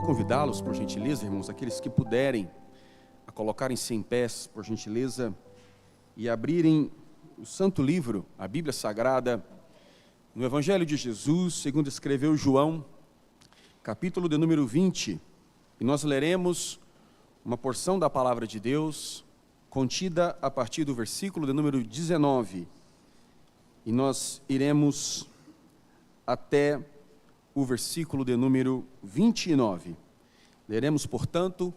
Quero convidá-los, por gentileza, irmãos, aqueles que puderem, a colocarem-se em pés, por gentileza, e abrirem o Santo Livro, a Bíblia Sagrada, no Evangelho de Jesus, segundo escreveu João, capítulo de número 20, e nós leremos uma porção da Palavra de Deus, contida a partir do versículo de número 19, e nós iremos até o versículo de número 29. Leremos, portanto,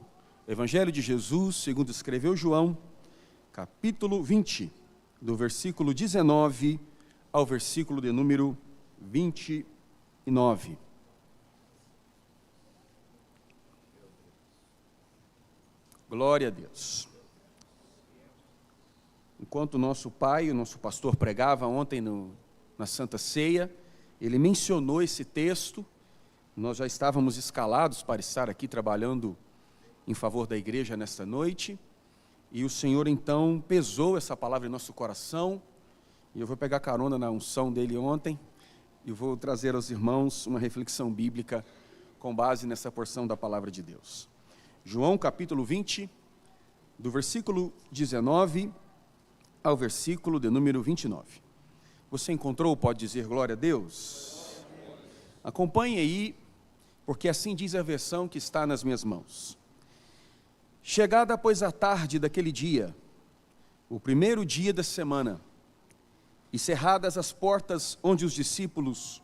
Evangelho de Jesus, segundo escreveu João, capítulo 20, do versículo 19 ao versículo de número 29. Glória a Deus. Enquanto o nosso pai, o nosso pastor pregava ontem na Santa Ceia, ele mencionou esse texto. Nós já estávamos escalados para estar aqui trabalhando em favor da igreja nesta noite, e o Senhor então pesou essa palavra em nosso coração, e eu vou pegar carona na unção dele ontem, e vou trazer aos irmãos uma reflexão bíblica com base nessa porção da palavra de Deus. João capítulo 20, do versículo 19 ao versículo de número 29. Você encontrou? Pode dizer glória a Deus? Acompanhe aí, porque assim diz a versão que está nas minhas mãos. Chegada, pois, a tarde daquele dia, o primeiro dia da semana, e cerradas as portas onde os discípulos,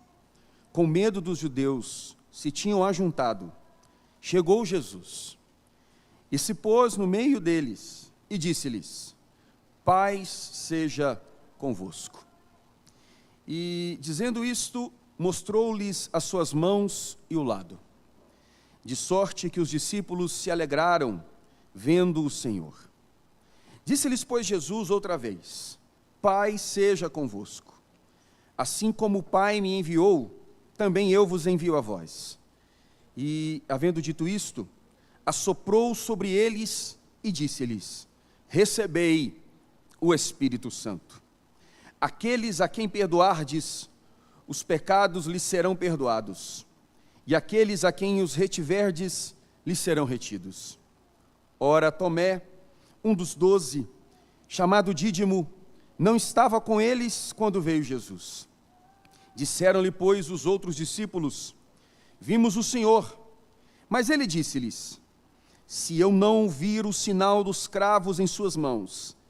com medo dos judeus, se tinham ajuntado, chegou Jesus, e se pôs no meio deles, e disse-lhes: paz seja convosco. E, dizendo isto, mostrou-lhes as suas mãos e o lado, de sorte que os discípulos se alegraram, vendo o Senhor. Disse-lhes, pois, Jesus outra vez: paz seja convosco. Assim como o Pai me enviou, também eu vos envio a vós. E, havendo dito isto, assoprou sobre eles e disse-lhes: recebei o Espírito Santo. Aqueles a quem perdoardes, os pecados lhes serão perdoados, e aqueles a quem os retiverdes, lhes serão retidos. Ora, Tomé, um dos 12, chamado Dídimo, não estava com eles quando veio Jesus. Disseram-lhe, pois, os outros discípulos: vimos o Senhor. Mas ele disse-lhes: se eu não vir o sinal dos cravos em suas mãos,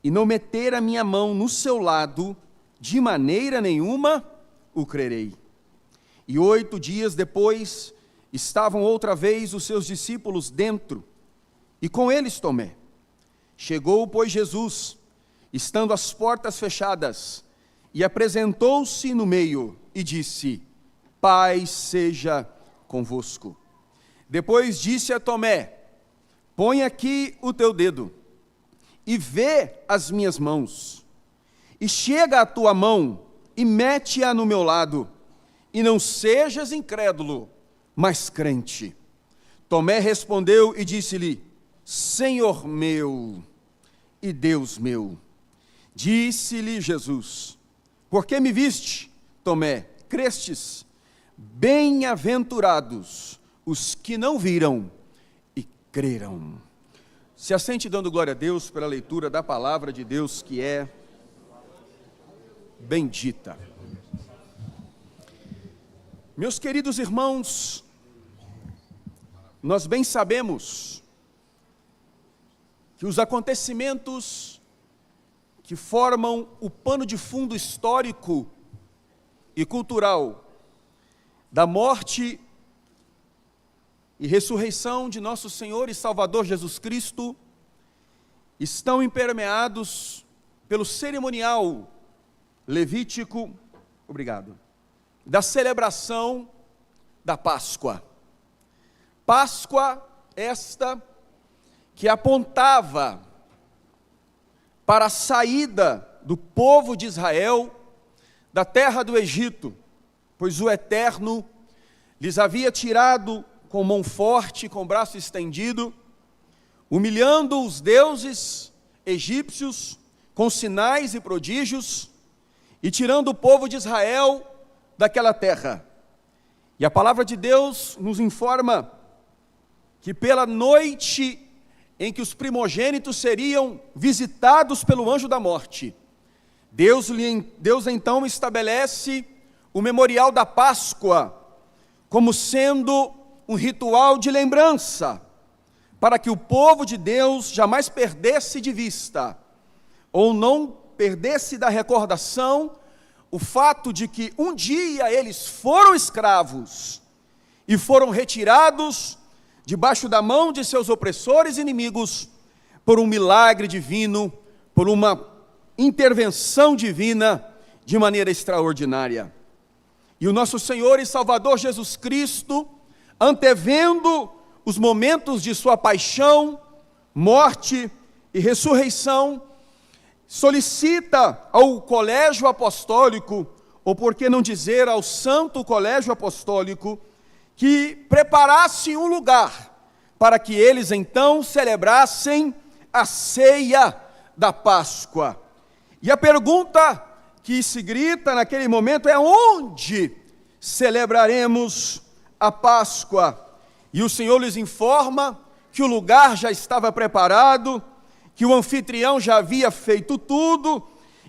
e não meter a minha mão no seu lado, de maneira nenhuma o crerei. E 8 dias depois, estavam outra vez os seus discípulos dentro, e com eles Tomé. Chegou, pois, Jesus, estando as portas fechadas, e apresentou-se no meio, e disse: paz seja convosco. Depois disse a Tomé: põe aqui o teu dedo, e vê as minhas mãos, e chega a tua mão, e mete-a no meu lado, e não sejas incrédulo, mas crente. Tomé respondeu e disse-lhe: Senhor meu e Deus meu. Disse-lhe Jesus: por que me viste, Tomé, crestes? Bem-aventurados os que não viram e creram. Se assente dando glória a Deus pela leitura da palavra de Deus, que é bendita. Meus queridos irmãos, nós bem sabemos que os acontecimentos que formam o pano de fundo histórico e cultural da morte e ressurreição de nosso Senhor e Salvador Jesus Cristo estão impermeados pelo cerimonial levítico, da celebração da Páscoa. Páscoa esta que apontava para a saída do povo de Israel da terra do Egito, pois o Eterno lhes havia tirado com mão forte, com braço estendido, humilhando os deuses egípcios com sinais e prodígios, e tirando o povo de Israel daquela terra. E a palavra de Deus nos informa que pela noite em que os primogênitos seriam visitados pelo anjo da morte, Deus então estabelece o memorial da Páscoa como sendo um ritual de lembrança, para que o povo de Deus jamais perdesse de vista, ou não perdesse da recordação, o fato de que um dia eles foram escravos e foram retirados debaixo da mão de seus opressores e inimigos por um milagre divino, por uma intervenção divina de maneira extraordinária. E o nosso Senhor e Salvador Jesus Cristo, antevendo os momentos de sua paixão, morte e ressurreição, solicita ao colégio apostólico, ou por que não dizer ao santo colégio apostólico, que preparasse um lugar para que eles então celebrassem a ceia da Páscoa. E a pergunta que se grita naquele momento é: onde celebraremos a Páscoa? E o Senhor lhes informa que o lugar já estava preparado, que o anfitrião já havia feito tudo,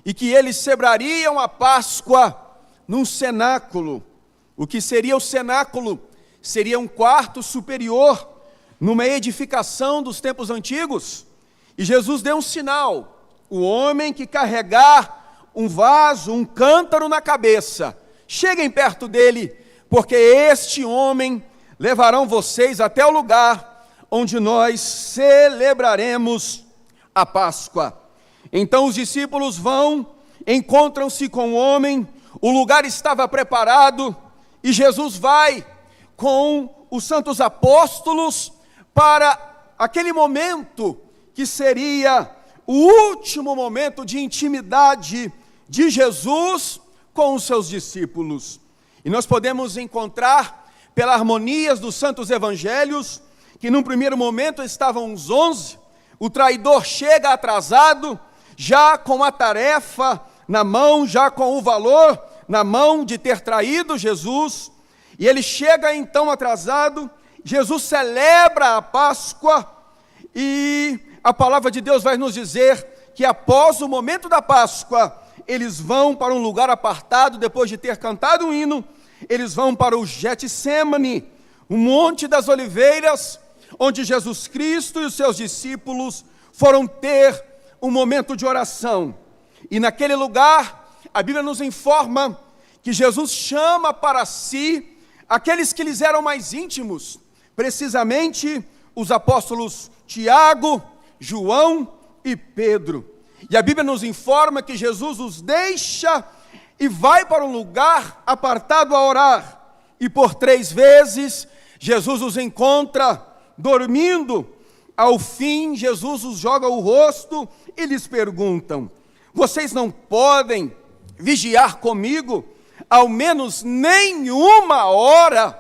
e que eles celebrariam a Páscoa num cenáculo. O que seria o cenáculo? Seria um quarto superior, numa edificação dos tempos antigos. E Jesus deu um sinal: o homem que carregar um vaso, um cântaro na cabeça, cheguem perto dele, porque este homem levarão vocês até o lugar onde nós celebraremos a Páscoa. Então os discípulos vão, encontram-se com o homem, o lugar estava preparado, e Jesus vai com os santos apóstolos para aquele momento que seria o último momento de intimidade de Jesus com os seus discípulos. E nós podemos encontrar, pelas harmonias dos santos evangelhos, que num primeiro momento estavam os 11, o traidor chega atrasado, já com a tarefa na mão, já com o valor na mão de ter traído Jesus, e ele chega então atrasado. Jesus celebra a Páscoa, e a palavra de Deus vai nos dizer que após o momento da Páscoa, eles vão para um lugar apartado, depois de ter cantado um hino, eles vão para o Getsêmani, o Monte das Oliveiras, onde Jesus Cristo e os seus discípulos foram ter um momento de oração. E naquele lugar, a Bíblia nos informa que Jesus chama para si aqueles que lhes eram mais íntimos, precisamente os apóstolos Tiago, João e Pedro. E a Bíblia nos informa que Jesus os deixa e vai para um lugar apartado a orar. E por 3 vezes, Jesus os encontra dormindo. Ao fim, Jesus os joga o rosto e lhes perguntam: vocês não podem vigiar comigo ao menos nenhuma hora?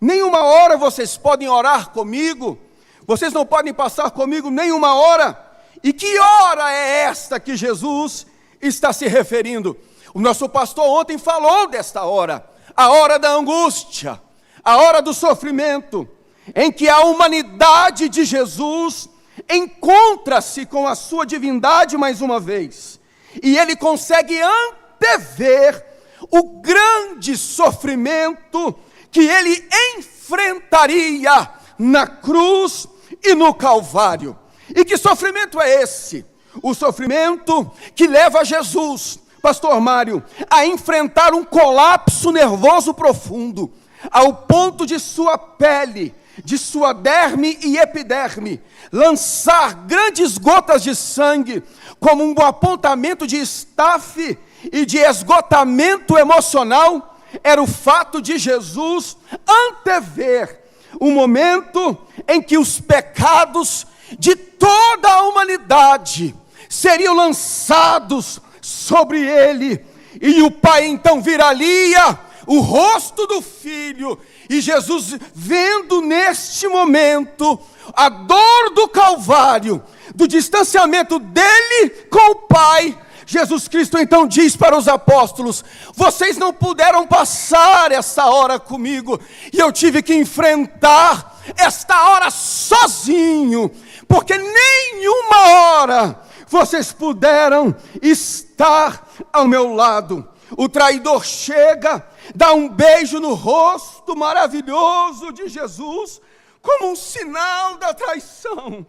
Nenhuma hora vocês podem orar comigo? Vocês não podem passar comigo nenhuma hora? E que hora é esta que Jesus está se referindo? O nosso pastor ontem falou desta hora, a hora da angústia, a hora do sofrimento, em que a humanidade de Jesus encontra-se com a sua divindade mais uma vez, e ele consegue antever o grande sofrimento que ele enfrentaria na cruz e no Calvário. E que sofrimento é esse? O sofrimento que leva Jesus, pastor Mário, a enfrentar um colapso nervoso profundo, ao ponto de sua pele, de sua derme e epiderme, lançar grandes gotas de sangue, como um apontamento de estafe e de esgotamento emocional. Era o fato de Jesus antever o momento em que os pecados de toda a humanidade seriam lançados sobre ele, e o Pai então viraria o rosto do Filho, e Jesus, vendo neste momento a dor do Calvário, do distanciamento dele com o Pai, Jesus Cristo então diz para os apóstolos: vocês não puderam passar essa hora comigo, e eu tive que enfrentar esta hora sozinho, porque nenhuma hora vocês puderam estar ao meu lado. O traidor chega, dá um beijo no rosto maravilhoso de Jesus, como um sinal da traição.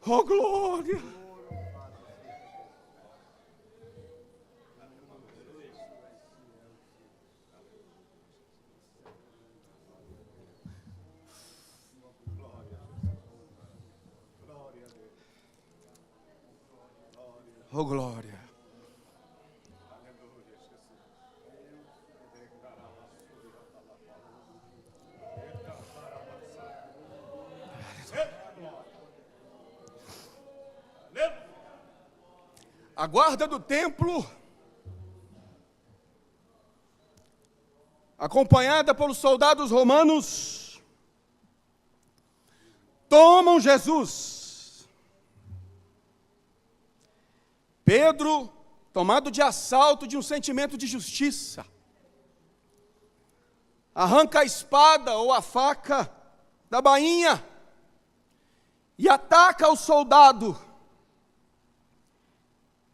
Oh, glória! Oh, glória! A guarda do templo, acompanhada pelos soldados romanos, tomam Jesus. Pedro, tomado de assalto de um sentimento de justiça, arranca a espada ou a faca da bainha e ataca o soldado.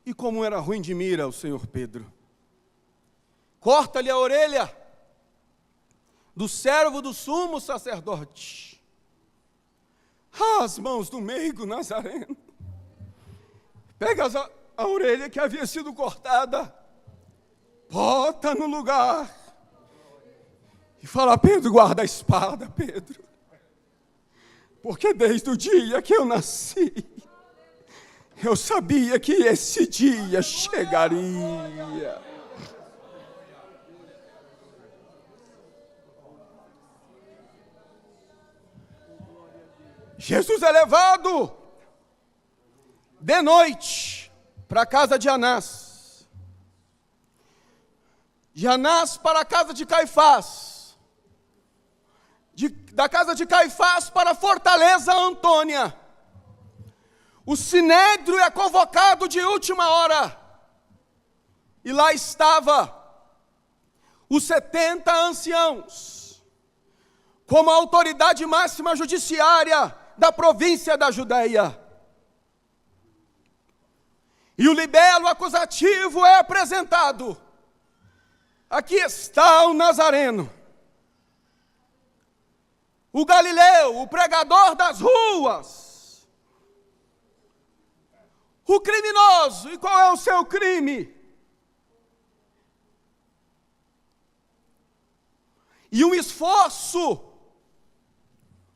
E como era ruim de mira o Senhor Pedro, corta-lhe a orelha do servo do sumo sacerdote. As mãos do meigo Nazareno, pega a orelha que havia sido cortada, bota no lugar e fala: Pedro, guarda a espada, Pedro, porque desde o dia que eu nasci, eu sabia que esse dia chegaria. Jesus é levado de noite para a casa de Anás. De Anás para a casa de Caifás. Da casa de Caifás para a fortaleza Antônia. O sinédrio é convocado de última hora. E lá estava os 70 anciãos, como a autoridade máxima judiciária da província da Judeia. E o libelo acusativo é apresentado. Aqui está o Nazareno, o Galileu, o pregador das ruas, o criminoso. E qual é o seu crime? E um esforço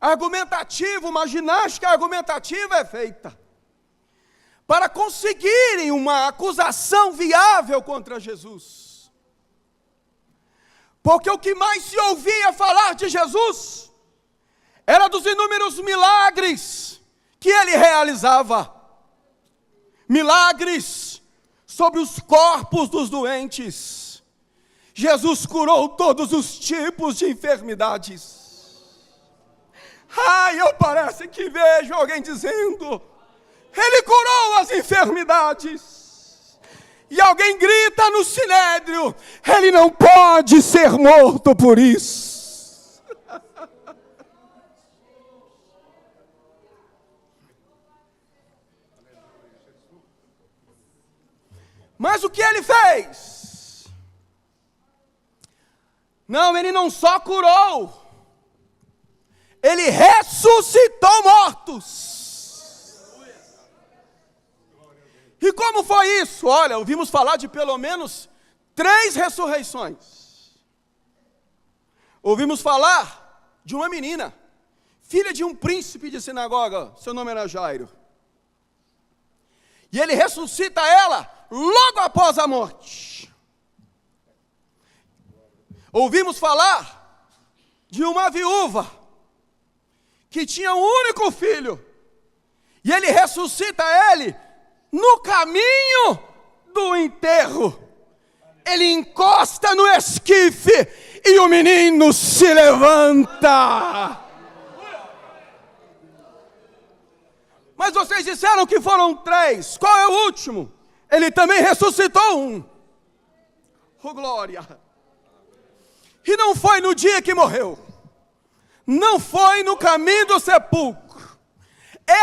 argumentativo, uma ginástica argumentativa é feita para conseguirem uma acusação viável contra Jesus. Porque o que mais se ouvia falar de Jesus era dos inúmeros milagres que ele realizava. Milagres sobre os corpos dos doentes. Jesus curou todos os tipos de enfermidades. Eu parece que vejo alguém dizendo: ele curou as enfermidades. E alguém grita no sinédrio: ele não pode ser morto por isso. Mas o que ele fez? Não, ele não só curou, ele ressuscitou mortos. E como foi isso? Olha, ouvimos falar de pelo menos 3 ressurreições. Ouvimos falar de uma menina, filha de um príncipe de sinagoga, seu nome era Jairo. E ele ressuscita ela logo após a morte. Ouvimos falar de uma viúva que tinha um único filho, e ele ressuscita ele no caminho do enterro. Ele encosta no esquife e o menino se levanta. Mas vocês disseram que foram 3. Qual é o último? Ele também ressuscitou um. Oh, glória! E não foi no dia que morreu. não foi no caminho do sepulcro.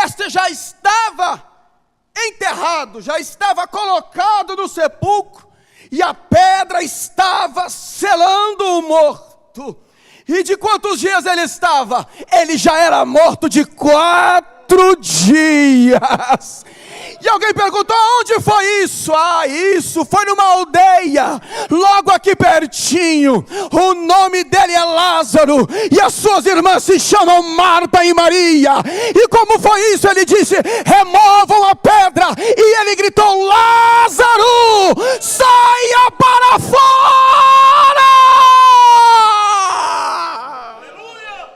Este já estava enterrado, já estava colocado no sepulcro, e a pedra estava selando o morto. E de quantos dias ele estava? Ele já era morto de 4 dias. E alguém perguntou: onde foi isso? Isso foi numa aldeia, logo aqui pertinho. O nome dele é Lázaro, e as suas irmãs se chamam Marta e Maria. E como foi isso? Ele disse: removam a pedra. E ele gritou: Lázaro, saia para fora! Aleluia!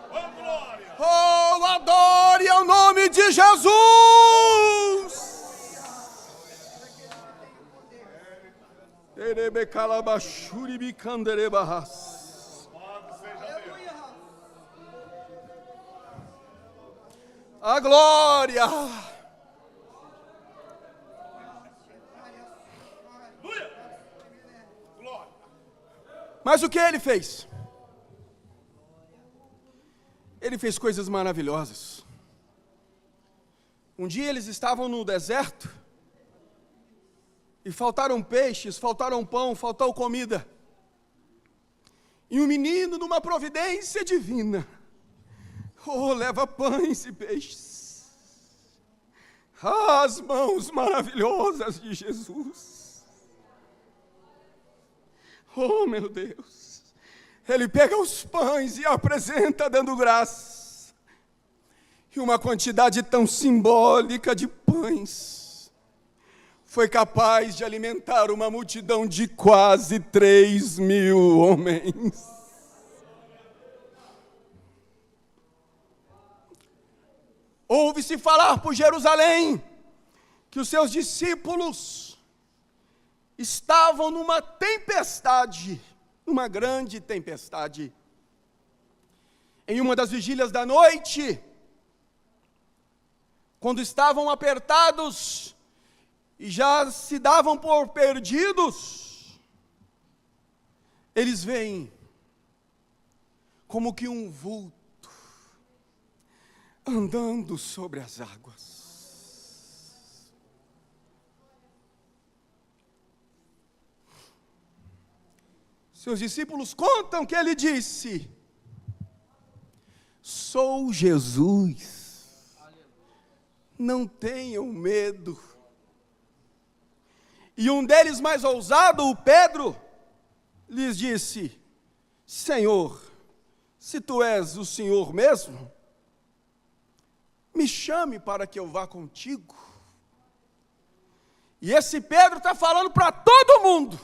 Oh, glória! Oh, adore ao nome de Jesus! A glória! Mas o que ele fez? Ele fez coisas maravilhosas. Um dia eles estavam no deserto, e faltaram peixes, faltaram pão, faltou comida. E um menino, numa providência divina, leva pães e peixes. As mãos maravilhosas de Jesus. Oh, meu Deus. Ele pega os pães e apresenta dando graça. E uma quantidade tão simbólica de pães foi capaz de alimentar uma multidão de quase 3.000 homens. Ouve-se falar por Jerusalém que os seus discípulos estavam numa tempestade, numa grande tempestade. Em uma das vigílias da noite, quando estavam apertados e já se davam por perdidos, eles veem como que um vulto andando sobre as águas. Seus discípulos contam que ele disse: sou Jesus, não tenham medo. E um deles, mais ousado, o Pedro, lhes disse: Senhor, se tu és o Senhor mesmo, me chame para que eu vá contigo. E esse Pedro está falando para todo mundo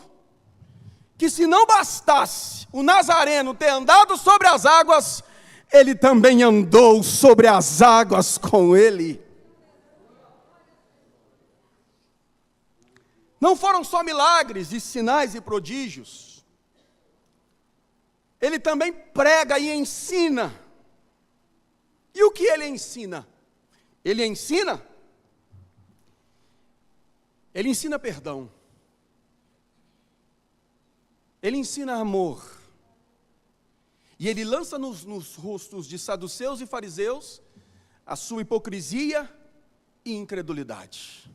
que se não bastasse o Nazareno ter andado sobre as águas, ele também andou sobre as águas com ele. Não foram só milagres e sinais e prodígios. Ele também prega e ensina. E o que ele ensina? Ele ensina perdão. Ele ensina amor. E ele lança nos rostos de saduceus e fariseus a sua hipocrisia e incredulidade.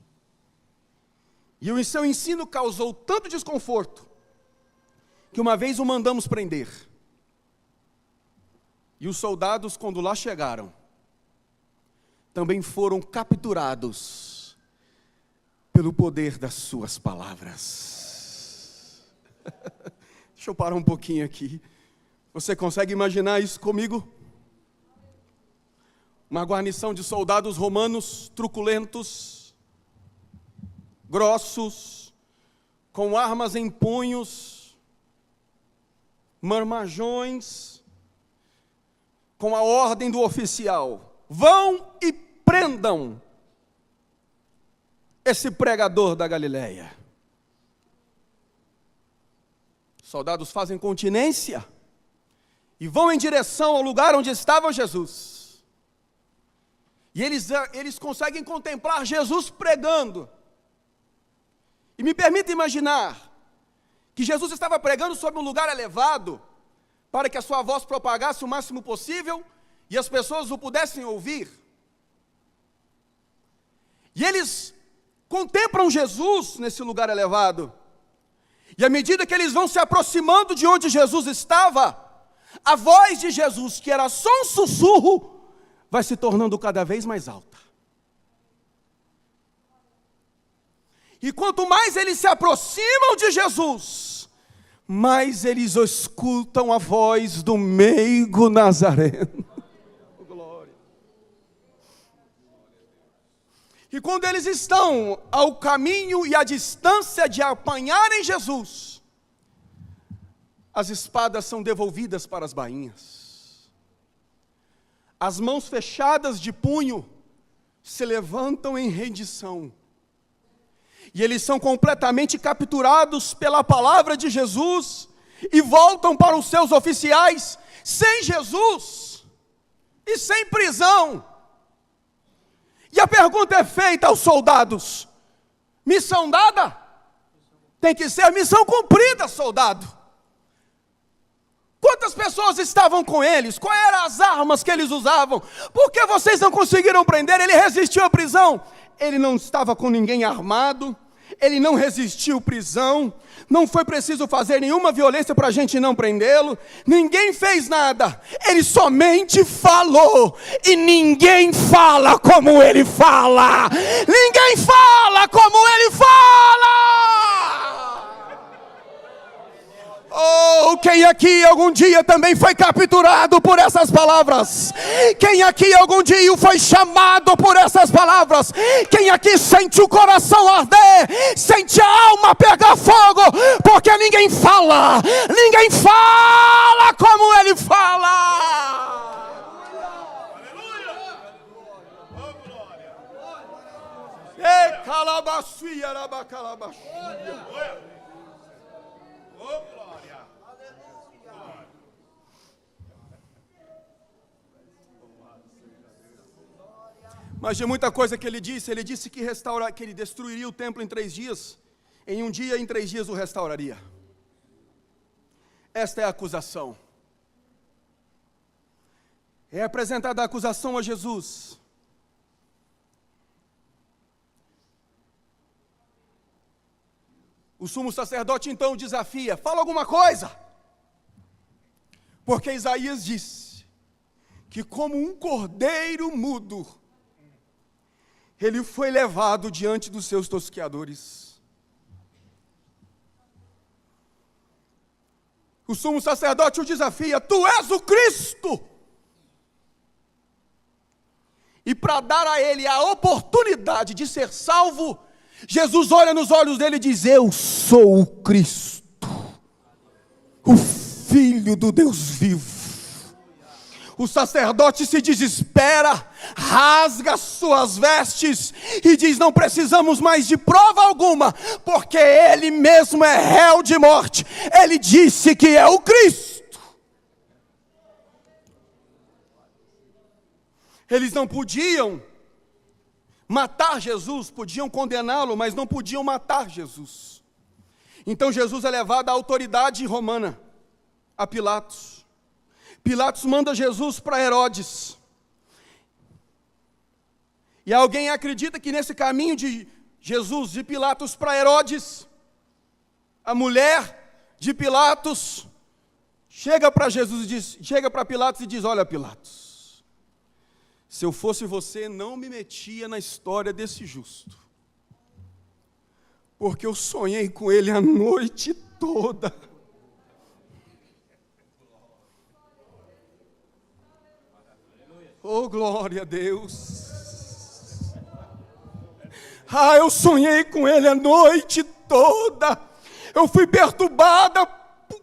E o seu ensino causou tanto desconforto, que uma vez o mandamos prender. E os soldados, quando lá chegaram, também foram capturados pelo poder das suas palavras. Deixa eu parar um pouquinho aqui. Você consegue imaginar isso comigo? Uma guarnição de soldados romanos truculentos, grossos, com armas em punhos, marmajões, com a ordem do oficial: vão e prendam esse pregador da Galileia. Soldados fazem continência e vão em direção ao lugar onde estava Jesus. E eles conseguem contemplar Jesus pregando. E me permita imaginar que Jesus estava pregando sobre um lugar elevado, para que a sua voz propagasse o máximo possível e as pessoas o pudessem ouvir. E eles contemplam Jesus nesse lugar elevado. E à medida que eles vão se aproximando de onde Jesus estava, a voz de Jesus, que era só um sussurro, vai se tornando cada vez mais alta. E quanto mais eles se aproximam de Jesus, mais eles escutam a voz do meigo nazareno. Glória. E quando eles estão ao caminho e à distância de apanharem Jesus, as espadas são devolvidas para as bainhas. As mãos fechadas de punho se levantam em rendição. E eles são completamente capturados pela palavra de Jesus e voltam para os seus oficiais sem Jesus e sem prisão. E a pergunta é feita aos soldados: missão dada? Tem que ser missão cumprida, soldado. Quantas pessoas estavam com eles? Quais eram as armas que eles usavam? Por que vocês não conseguiram prender? Ele resistiu à prisão. Ele não estava com ninguém armado, ele não resistiu à prisão, não foi preciso fazer nenhuma violência para a gente não prendê-lo, ninguém fez nada, ele somente falou, e ninguém fala como ele fala, ninguém fala como ele fala. Oh, quem aqui algum dia também foi capturado por essas palavras? Quem aqui algum dia foi chamado por essas palavras? Quem aqui sente o coração arder, sente a alma pegar fogo, porque ninguém fala como ele fala. Ei, calabacia, rabacalabacia. Mas de muita coisa que ele disse que ele destruiria o templo em 3 dias, em um dia, em 3 dias o restauraria. Esta é a acusação. É apresentada a acusação a Jesus. O sumo sacerdote então desafia: fala alguma coisa. Porque Isaías disse que como um cordeiro mudo, ele foi levado diante dos seus tosqueadores. O sumo sacerdote o desafia: tu és o Cristo. E para dar a ele a oportunidade de ser salvo, Jesus olha nos olhos dele e diz: eu sou o Cristo, o Filho do Deus vivo. O sacerdote se desespera, rasga suas vestes e diz: não precisamos mais de prova alguma, porque ele mesmo é réu de morte. Ele disse que é o Cristo. Eles não podiam matar Jesus, podiam condená-lo, mas não podiam matar Jesus. Então Jesus é levado à autoridade romana, a Pilatos. Pilatos manda Jesus para Herodes. E alguém acredita que nesse caminho de Jesus, de Pilatos para Herodes, a mulher de Pilatos chega para Jesus e diz, chega para Pilatos e diz: olha, Pilatos, se eu fosse você, não me metia na história desse justo, porque eu sonhei com ele a noite toda. Oh, glória a Deus. Ah, eu sonhei com ele a noite toda. Eu fui perturbada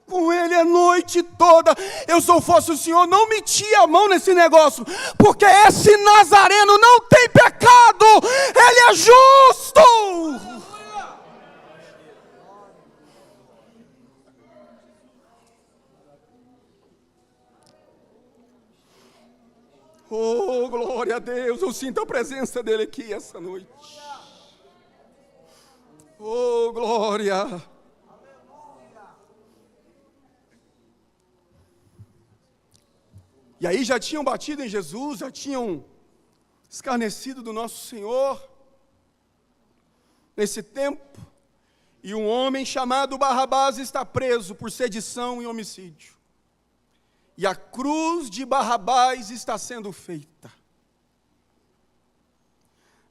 com ele a noite toda. Eu, se eu fosse o Senhor, não metia a mão nesse negócio, porque esse Nazareno não tem pecado. Ele é justo. Oh, glória a Deus, eu sinto a presença dele aqui essa noite. Oh, glória. E aí já tinham batido em Jesus, já tinham escarnecido do nosso Senhor. Nesse tempo, e um homem chamado Barrabás está preso por sedição e homicídio. E a cruz de Barrabás está sendo feita.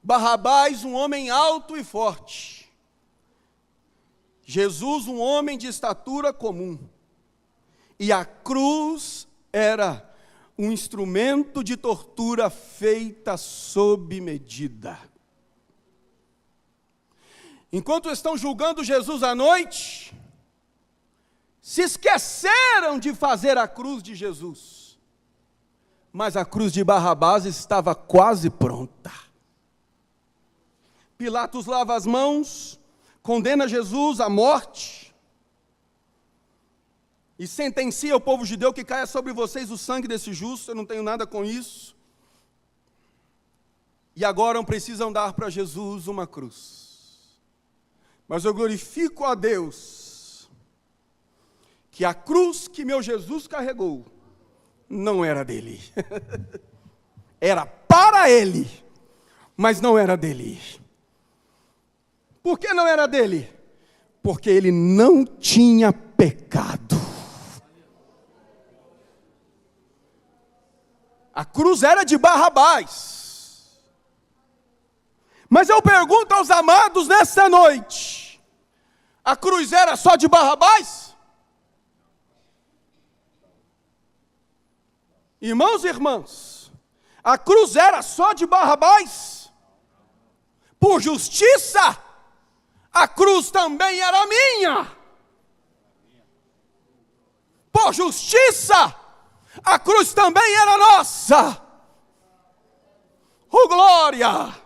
Barrabás, um homem alto e forte. Jesus, um homem de estatura comum. E a cruz era um instrumento de tortura feita sob medida. Enquanto estão julgando Jesus à noite, se esqueceram de fazer a cruz de Jesus. Mas a cruz de Barrabás estava quase pronta. Pilatos lava as mãos, condena Jesus à morte e sentencia o povo judeu que caia sobre vocês o sangue desse justo. Eu não tenho nada com isso. E agora precisam dar para Jesus uma cruz. Mas eu glorifico a Deus que a cruz que meu Jesus carregou não era dele. Era para ele, mas não era dele. Por que não era dele? Porque ele não tinha pecado. A cruz era de Barrabás. Mas eu pergunto aos amados nesta noite: a cruz era só de Barrabás? Irmãos e irmãs, a cruz era só de Barrabás? Por justiça, a cruz também era minha. Por justiça, a cruz também era nossa. Oh glória!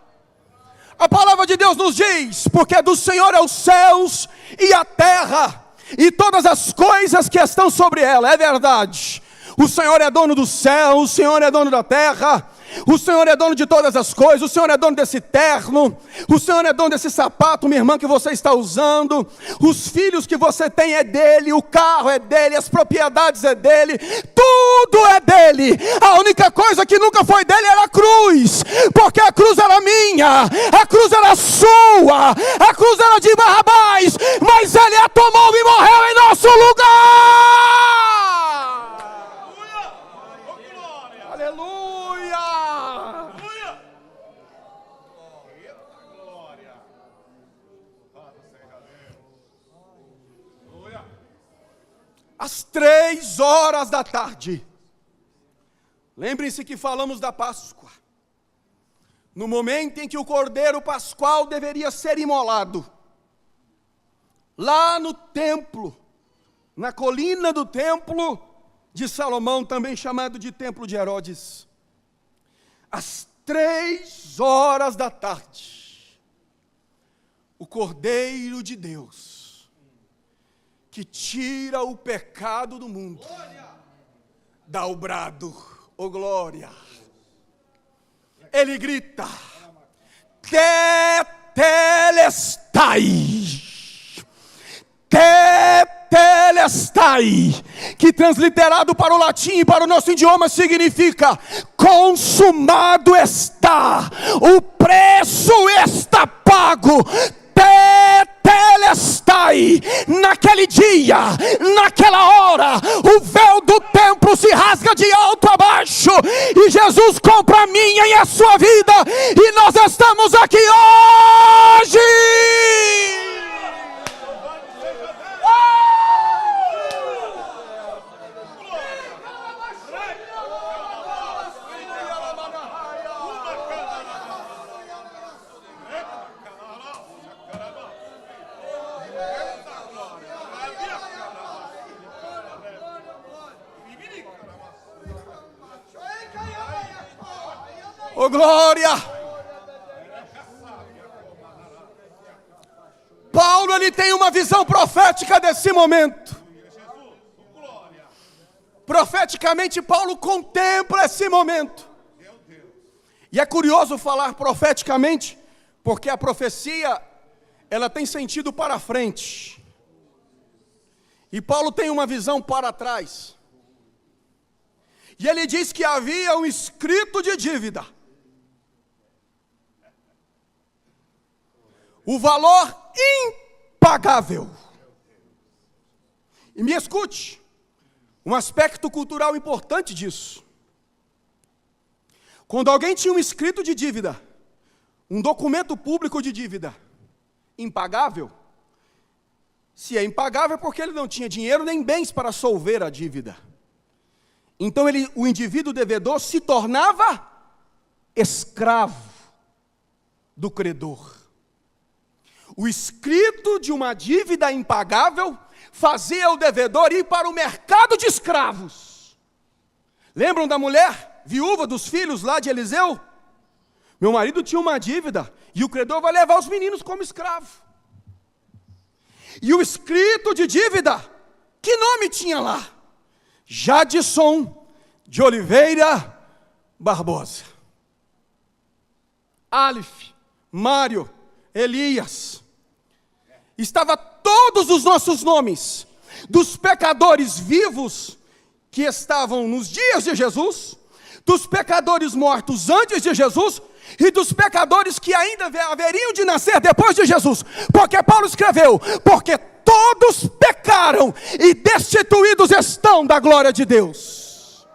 A palavra de Deus nos diz: porque do Senhor é os céus e a terra, e todas as coisas que estão sobre ela. É verdade, o Senhor é dono do céu, o Senhor é dono da terra, o Senhor é dono de todas as coisas, o Senhor é dono desse terno, o Senhor é dono desse sapato, minha irmã, que você está usando, os filhos que você tem é dele, o carro é dele, as propriedades é dele, tudo é dele. A única coisa que nunca foi dele era a cruz, porque a cruz era minha, a cruz era sua, a cruz era de Barrabás, mas ele a tomou e morreu em nosso lugar. Aleluia! Às 3 horas da tarde, lembrem-se que falamos da Páscoa, no momento em que o cordeiro pascual deveria ser imolado, lá no templo, na colina do templo de Salomão, também chamado de templo de Herodes. Às 3 horas da tarde, o Cordeiro de Deus, que tira o pecado do mundo, dá o brado, oh glória. Ele grita: Tetelestai, Tetelestai, que transliterado para o latim e para o nosso idioma significa: consumado está, o preço está pago. Tetelestai. Naquele dia, naquela hora, o véu do templo se rasga de alto a baixo, e Jesus compra a minha e a sua vida, e nós estamos aqui hoje. Oh glória! Paulo, ele tem uma visão profética desse momento. Profeticamente, Paulo contempla esse momento. E é curioso falar profeticamente, porque a profecia, ela tem sentido para frente. E Paulo tem uma visão para trás. E ele diz que havia um escrito de dívida. O valor impagável. E me escute, um aspecto cultural importante disso. Quando alguém tinha um escrito de dívida, um documento público de dívida, impagável, se é impagável é porque ele não tinha dinheiro nem bens para solver a dívida. Então o indivíduo devedor se tornava escravo do credor. O escrito de uma dívida impagável fazia o devedor ir para o mercado de escravos. Lembram da mulher viúva dos filhos lá de Eliseu? Meu marido tinha uma dívida e o credor vai levar os meninos como escravo. E o escrito de dívida, que nome tinha lá? Jadson de Oliveira Barbosa. Aleph, Mário, Elias. Estava todos os nossos nomes, dos pecadores vivos que estavam nos dias de Jesus, dos pecadores mortos antes de Jesus, e dos pecadores que ainda haveriam de nascer depois de Jesus. Porque Paulo escreveu, porque todos pecaram e destituídos estão da glória de Deus.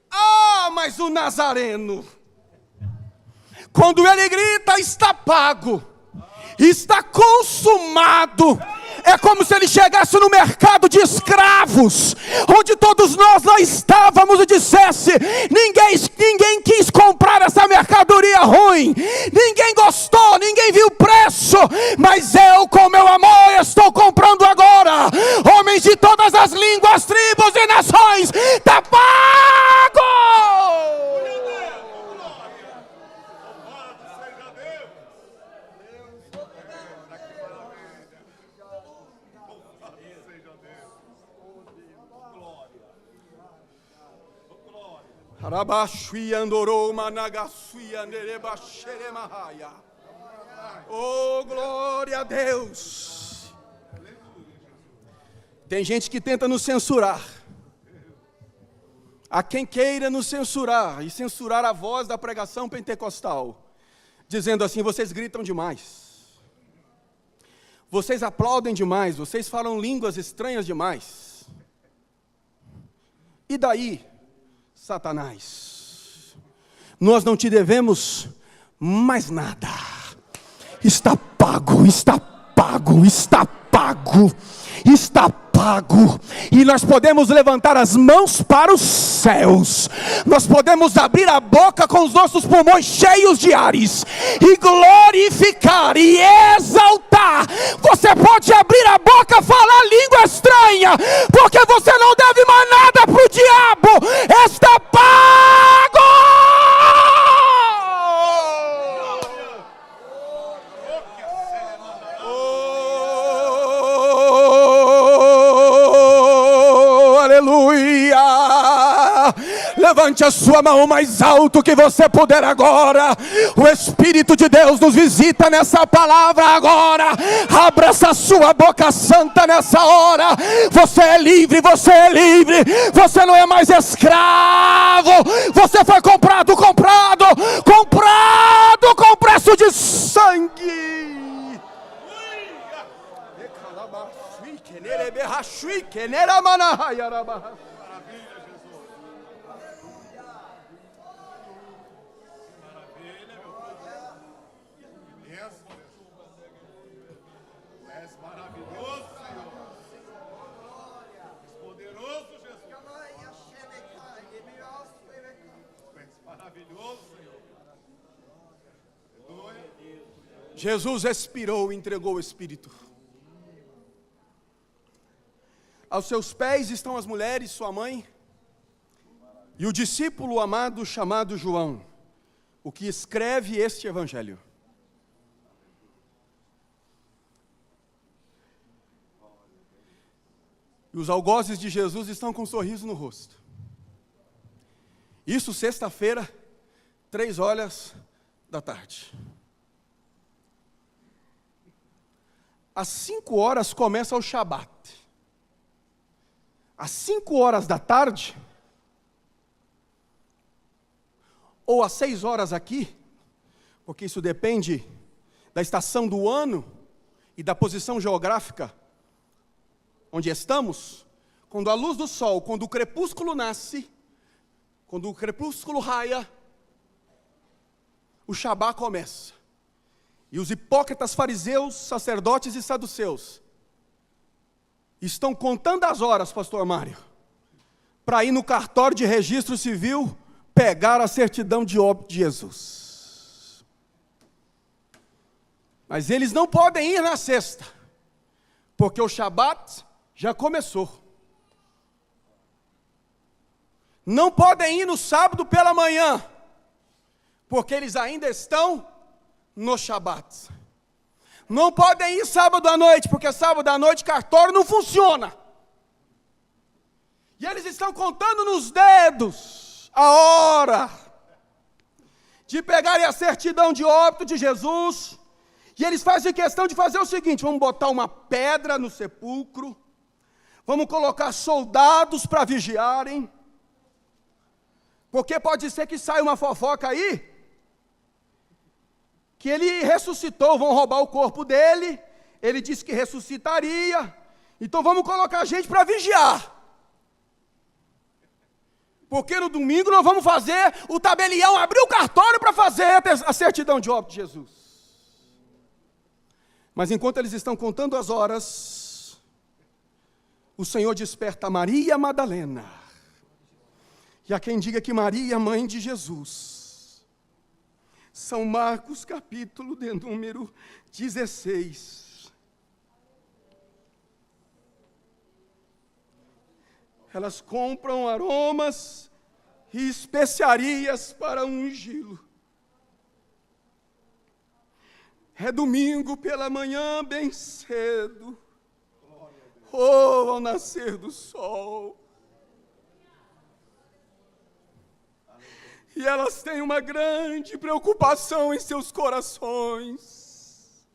Ah, mas o Nazareno, quando ele grita, está pago, está consumado, é como se ele chegasse no mercado de escravos, onde todos nós lá estávamos, e dissesse: ninguém quis comprar essa mercadoria ruim, ninguém gostou, ninguém viu o preço, mas eu com meu amor estou comprando agora. Homens de todas as línguas, tribos e nações, está pago! Oh, glória a Deus. Tem gente que tenta nos censurar. Há quem queira nos censurar e censurar a voz da pregação pentecostal, dizendo assim: vocês gritam demais, vocês aplaudem demais, vocês falam línguas estranhas demais. E daí, Satanás, nós não te devemos mais nada. Está pago, está pago, está pago, está pago. E nós podemos levantar as mãos para os céus, nós podemos abrir a boca com os nossos pulmões cheios de ares e glorificar e exaltar. Você pode abrir a boca, falar língua estranha, porque você não deve mais nada para o diabo. Está pago! Aleluia! Levante a sua mão mais alto que você puder agora. O Espírito de Deus nos visita nessa palavra agora. Abra essa sua boca santa nessa hora. Você é livre, você é livre. Você não é mais escravo. Você foi comprado com preço de sangue. Jesus expirou e entregou o Espírito. Aos seus pés estão as mulheres, sua mãe, e o discípulo amado chamado João, o que escreve este evangelho. E os algozes de Jesus estão com um sorriso no rosto. Isso sexta-feira, 15h. Às 5h começa o Shabat. Às 5h ou às 6 horas aqui, porque isso depende da estação do ano e da posição geográfica onde estamos, quando a luz do sol, quando o crepúsculo nasce, quando o crepúsculo raia, o Shabá começa. E os hipócritas fariseus, sacerdotes e saduceus estão contando as horas, pastor Mário, para ir no cartório de registro civil pegar a certidão de óbito de Jesus. Mas eles não podem ir na sexta, porque o Shabat já começou. Não podem ir no sábado pela manhã, porque eles ainda estão no Shabat. Não podem ir sábado à noite, porque sábado à noite cartório não funciona. E eles estão contando nos dedos a hora de pegarem a certidão de óbito de Jesus. E eles fazem questão de fazer o seguinte: vamos botar uma pedra no sepulcro, vamos colocar soldados para vigiarem, porque pode ser que saia uma fofoca aí, que ele ressuscitou, vão roubar o corpo dele, ele disse que ressuscitaria, então vamos colocar gente para vigiar, porque no domingo nós vamos fazer o tabelião, abrir o cartório para fazer a certidão de óbito de Jesus. Mas enquanto eles estão contando as horas, o Senhor desperta Maria Madalena, e há quem diga que Maria, mãe de Jesus. São Marcos, capítulo de número 16. Elas compram aromas e especiarias para ungí-lo. É domingo pela manhã, bem cedo. Oh, ao nascer do sol. E elas têm uma grande preocupação em seus corações.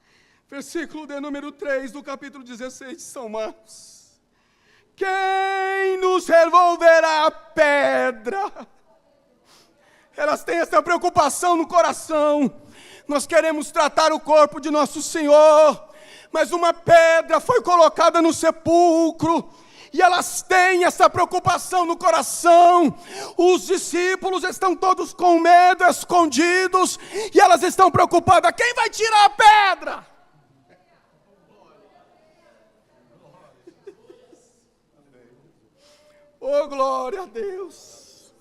Versículo de número 3 do capítulo 16 de São Marcos. Quem nos revolverá a pedra? Elas têm essa preocupação no coração. Nós queremos tratar o corpo de nosso Senhor, mas uma pedra foi colocada no sepulcro. E elas têm essa preocupação no coração. Os discípulos estão todos com medo, escondidos, e elas estão preocupadas: quem vai tirar a pedra? Oh, glória a Deus!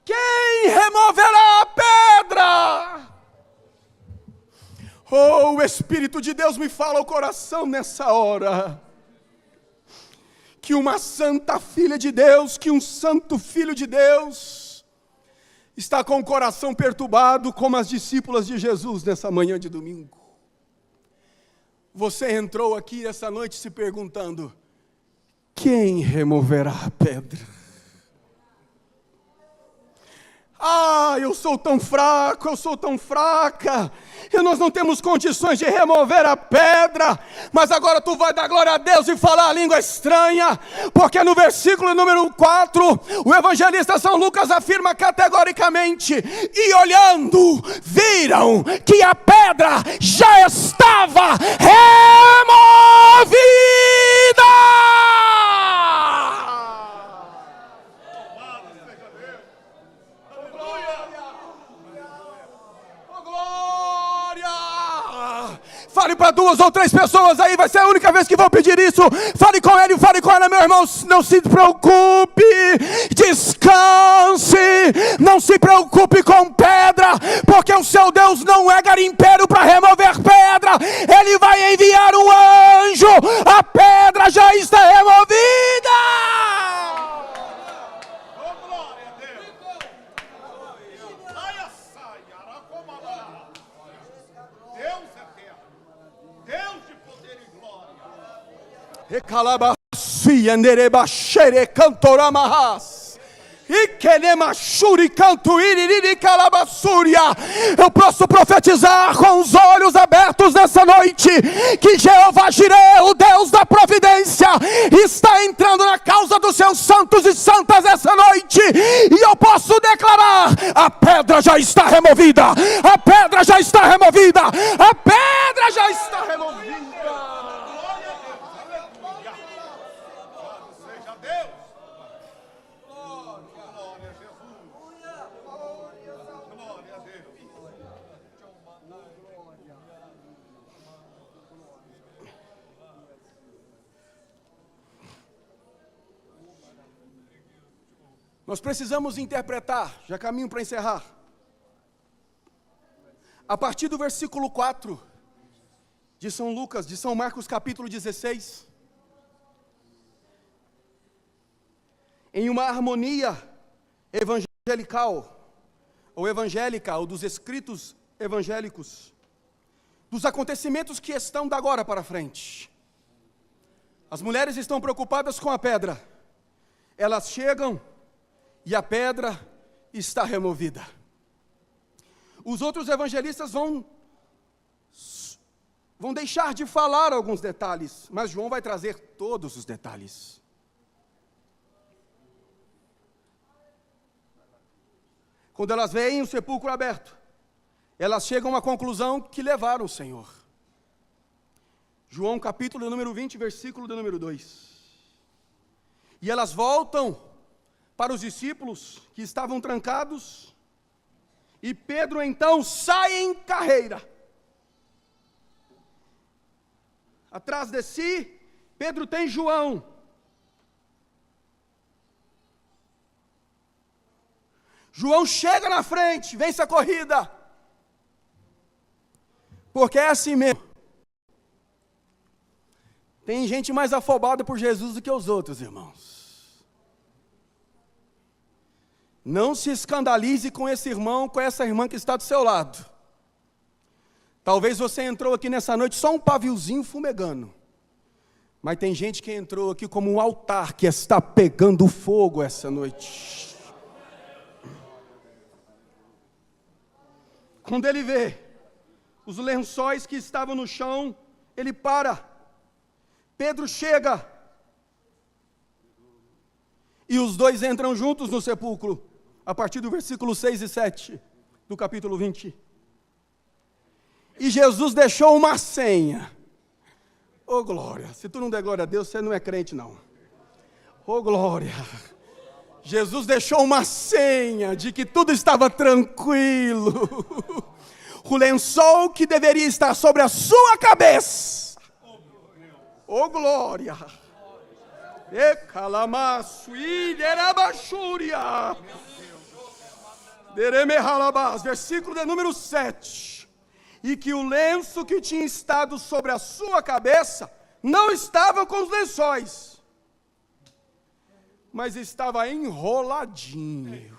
Quem removerá a pedra? Oh, o Espírito de Deus me fala ao coração nessa hora, que uma santa filha de Deus, que um santo filho de Deus, está com o coração perturbado, como as discípulas de Jesus nessa manhã de domingo. Você entrou aqui essa noite se perguntando: quem removerá a pedra? Ah, eu sou tão fraco, eu sou tão fraca, e nós não temos condições de remover a pedra. Mas agora tu vai dar glória a Deus e falar a língua estranha, porque no versículo número 4, o evangelista São Lucas afirma categoricamente: e olhando, viram que a pedra já estava removida. Fale para 2 ou 3 pessoas aí, vai ser a única vez que vou pedir isso. Fale com ele, fale com ela, meu irmão. Não se preocupe, descanse. Não se preocupe com pedra, porque o seu Deus não é garimpeiro para remover pedra. Ele vai enviar um anjo. A pedra já está removida. Recalabacia nereba xere cantoramahas. Eu posso profetizar com os olhos abertos nessa noite que Jeová Jireh, o Deus da providência, está entrando na causa do dos seus santos e santas essa noite, e eu posso declarar: a pedra já está removida, a pedra já está removida, a pedra já está removida. Seja Deus. Glória a Jesus. Glória a Deus. Nós precisamos interpretar, já caminho para encerrar, a partir do versículo 4 de São Lucas, de São Marcos capítulo 16, em uma harmonia evangelical, ou evangélica, ou dos escritos evangélicos, dos acontecimentos que estão da agora para frente. As mulheres estão preocupadas com a pedra, elas chegam e a pedra está removida. Os outros evangelistas vão deixar de falar alguns detalhes, mas João vai trazer todos os detalhes. Quando elas veem o sepulcro aberto, elas chegam a uma conclusão que levaram o Senhor. João capítulo número 20, versículo de número 2. E elas voltam para os discípulos que estavam trancados, e Pedro então sai em carreira. Atrás de si, Pedro tem João. João chega na frente, vence a corrida, porque é assim mesmo. Tem gente mais afobada por Jesus do que os outros, irmãos. Não se escandalize com esse irmão, com essa irmã que está do seu lado. Talvez você entrou aqui nessa noite só um paviozinho fumegando, mas tem gente que entrou aqui como um altar que está pegando fogo essa noite. Quando ele vê os lençóis que estavam no chão, ele para. Pedro chega, e os dois entram juntos no sepulcro, a partir do versículo 6 e 7 do capítulo 20. E Jesus deixou uma senha. Oh glória, se tu não der glória a Deus, você não é crente não. Oh glória, Jesus deixou uma senha de que tudo estava tranquilo. O lençol que deveria estar sobre a sua cabeça, oh glória, versículo de número 7. E que o lenço que tinha estado sobre a sua cabeça não estava com os lençóis, mas estava enroladinho,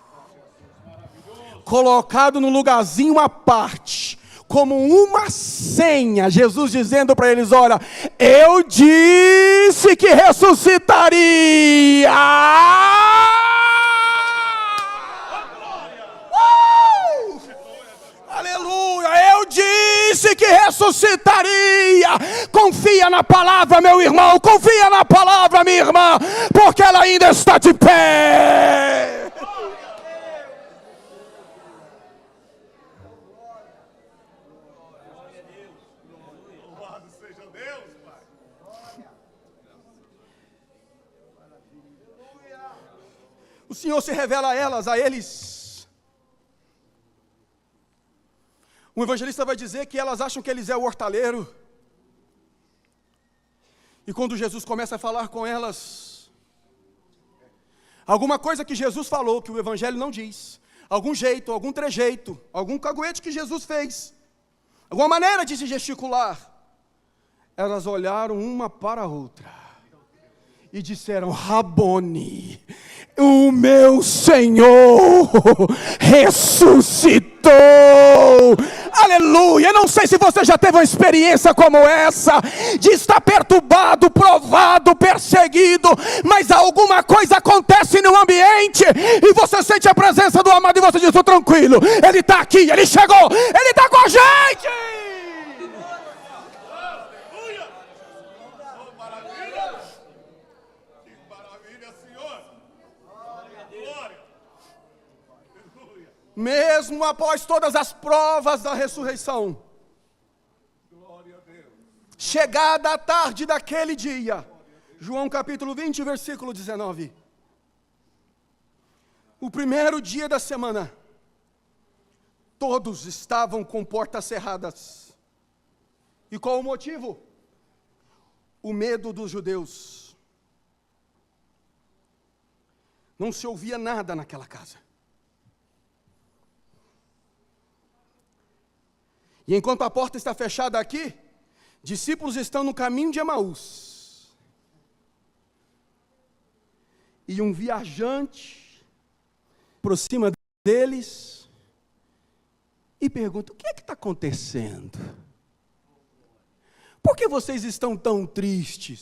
colocado no lugarzinho à parte, como uma senha. Jesus dizendo para eles: olha, eu disse que ressuscitaria. Aleluia, eu disse que ressuscitaria. Confia na palavra, meu irmão, confia na palavra, minha irmã, porque ela ainda está de pé. Louvado seja Deus, Pai. O Senhor se revela a elas, a eles. O evangelista vai dizer que elas acham que eles é o hortaleiro. E quando Jesus começa a falar com elas, alguma coisa que Jesus falou, que o evangelho não diz, algum jeito, algum trejeito, algum caguete que Jesus fez, alguma maneira de se gesticular, elas olharam uma para a outra e disseram: Rabone, o meu Senhor ressuscitou. Aleluia. Eu não sei se você já teve uma experiência como essa, de estar perturbado, provado, perseguido, mas alguma coisa acontece no ambiente e você sente a presença do amado e você diz: estou tranquilo, Ele está aqui, Ele chegou, Ele está com a gente. Aleluia! Oh, maravilha! Que maravilha, Senhor! mesmo após todas as provas da ressurreição, Glória a Deus. chegada a tarde daquele dia, João capítulo 20, versículo 19, o primeiro dia da semana, todos estavam com portas cerradas. E qual o motivo? O medo dos judeus. Não se ouvia nada naquela casa. E enquanto a porta está fechada aqui, discípulos estão no caminho de Emaús. E um viajante aproxima deles e pergunta: o que é que está acontecendo? Por que vocês estão tão tristes?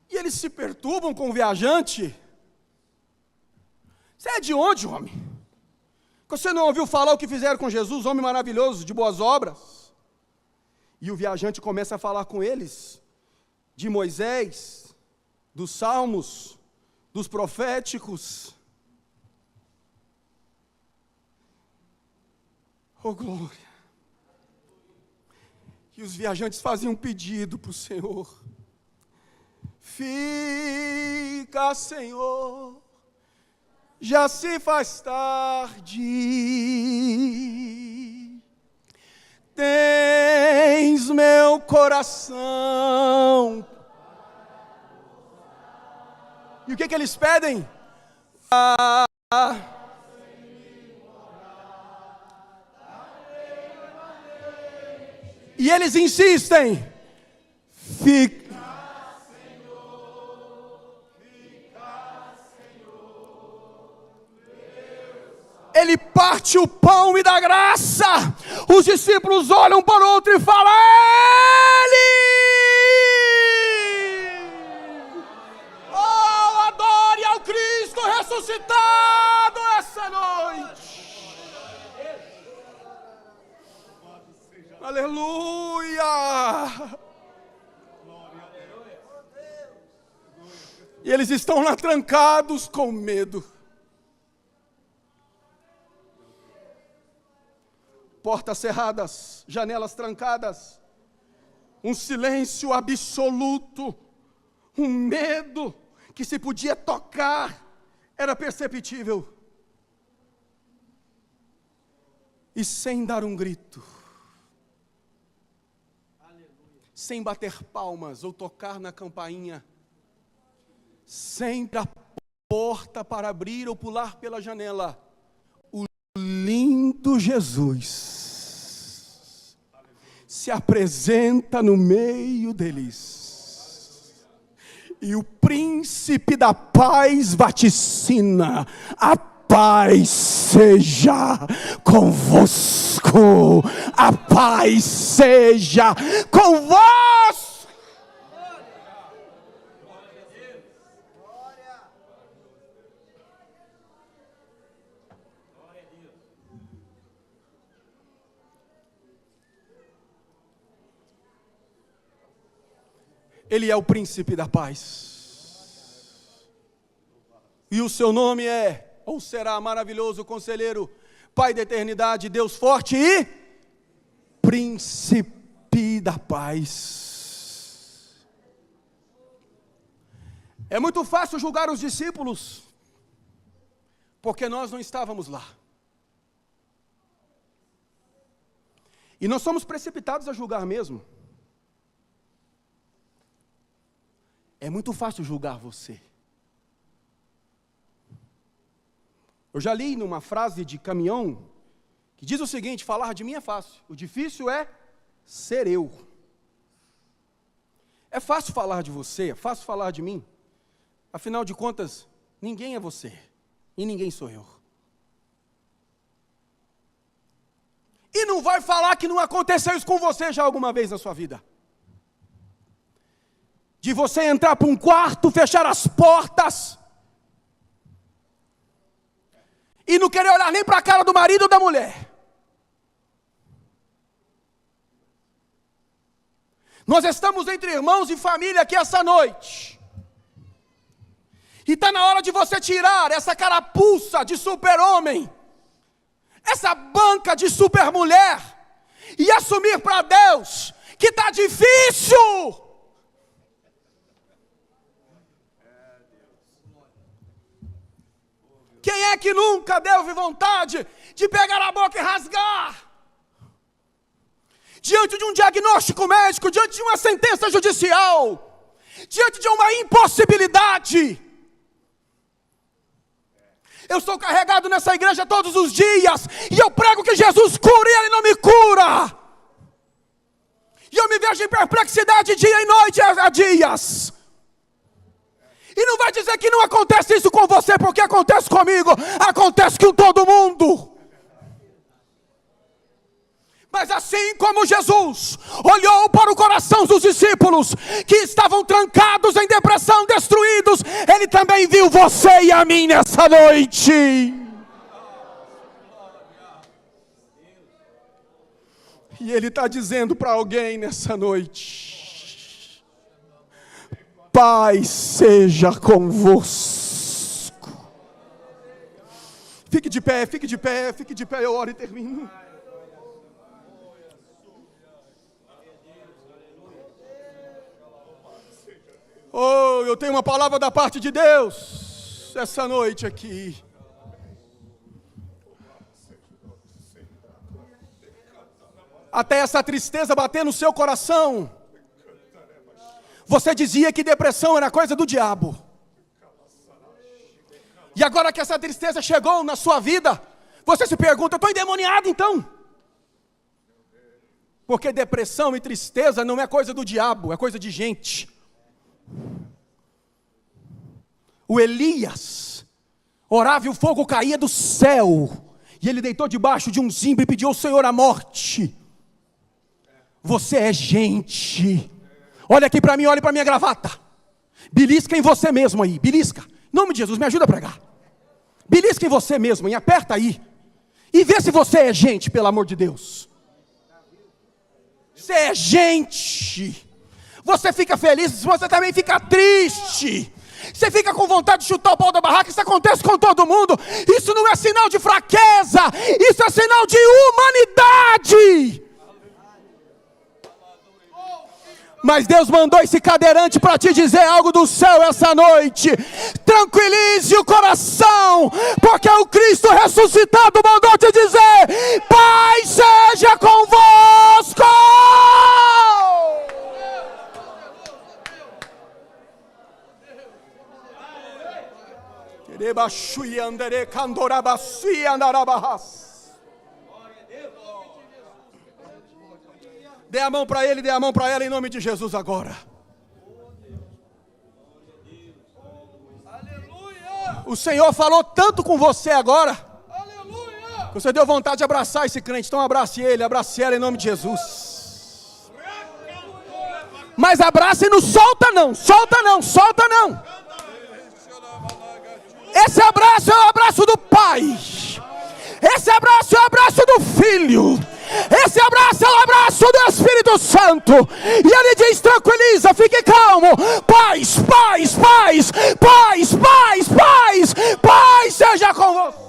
E eles se perturbam com o viajante. Você é de onde, homem? Você não ouviu falar o que fizeram com Jesus, homem maravilhoso, de boas obras? E o viajante começa a falar com eles de Moisés, dos salmos, dos proféticos. Oh, glória! E os viajantes fazem um pedido para o Senhor: fica, Senhor, já se faz tarde, tens meu coração. E o que eles pedem? E eles insistem: fica. Ele parte o pão e dá graça. Os discípulos olham para o outro e falam: Ele! Oh, adore ao Cristo ressuscitado essa noite. Aleluia! E eles estão lá trancados com medo. Portas cerradas, janelas trancadas, um silêncio absoluto, um medo que se podia tocar era perceptível. E sem dar um grito, sem bater palmas ou tocar na campainha, sem a porta para abrir ou pular pela janela, o lindo Jesus se apresenta no meio deles. E o príncipe da paz vaticina: a paz seja convosco, a paz seja convosco. Ele é o príncipe da paz. E o seu nome é, ou será, maravilhoso conselheiro, Pai da eternidade, Deus forte e príncipe da paz. É muito fácil julgar os discípulos, porque nós não estávamos lá. E nós somos precipitados a julgar mesmo. É muito fácil julgar você. Eu já li numa frase de caminhão que diz o seguinte: falar de mim é fácil, o difícil é ser eu. É fácil falar de você, é fácil falar de mim. Afinal de contas, ninguém é você e ninguém sou eu. E não vai falar que não aconteceu isso com você já alguma vez na sua vida. De você entrar para um quarto, fechar as portas e não querer olhar nem para a cara do marido ou da mulher. Nós estamos entre irmãos e família aqui essa noite. E está na hora de você tirar essa carapuça de super-homem, essa banca de super-mulher, e assumir para Deus que está difícil. Quem é que nunca teve vontade de pegar a boca e rasgar? Diante de um diagnóstico médico, diante de uma sentença judicial, diante de uma impossibilidade. Eu sou carregado nessa igreja todos os dias, e eu prego que Jesus cura e Ele não me cura. E eu me vejo em perplexidade dia e noite há dias. E não vai dizer que não acontece isso com você, porque acontece comigo, acontece com todo mundo. Mas assim como Jesus olhou para o coração dos discípulos, que estavam trancados em depressão, destruídos, Ele também viu você e a mim nessa noite. E Ele está dizendo para alguém nessa noite: paz seja convosco. Fique de pé, fique de pé, fique de pé, eu oro e termino. Oh, eu tenho uma palavra da parte de Deus essa noite aqui. Até essa tristeza bater no seu coração. Você dizia que depressão era coisa do diabo. E agora que essa tristeza chegou na sua vida, você se pergunta: estou endemoniado então? Porque depressão e tristeza não é coisa do diabo, é coisa de gente. O Elias orava e o fogo caía do céu, e ele deitou debaixo de um zimbro e pediu ao Senhor a morte. Você é gente. Olha aqui para mim, olha para minha gravata. Belisca em você mesmo aí, belisca. Em nome de Jesus, me ajuda a pregar. Belisca em você mesmo, e aperta aí. E vê se você é gente, pelo amor de Deus. Você é gente. Você fica feliz, você também fica triste. Você fica com vontade de chutar o pau da barraca. Isso acontece com todo mundo. Isso não é sinal de fraqueza, isso é sinal de humanidade. Mas Deus mandou esse cadeirante para te dizer algo do céu essa noite. Tranquilize o coração, porque o Cristo ressuscitado mandou te dizer: paz seja convosco. Dê a mão para ele, dê a mão para ela em nome de Jesus agora. O Senhor falou tanto com você agora, que você deu vontade de abraçar esse crente. Então abrace ele, abrace ela em nome de Jesus. Mas abrace e não solta não, solta não, solta não. Esse abraço é o abraço do Pai. Esse abraço é o abraço do Filho. Esse abraço é o abraço do Espírito Santo. E Ele diz: tranquiliza, fique calmo. Paz, paz, paz, paz, paz, paz, paz seja com você.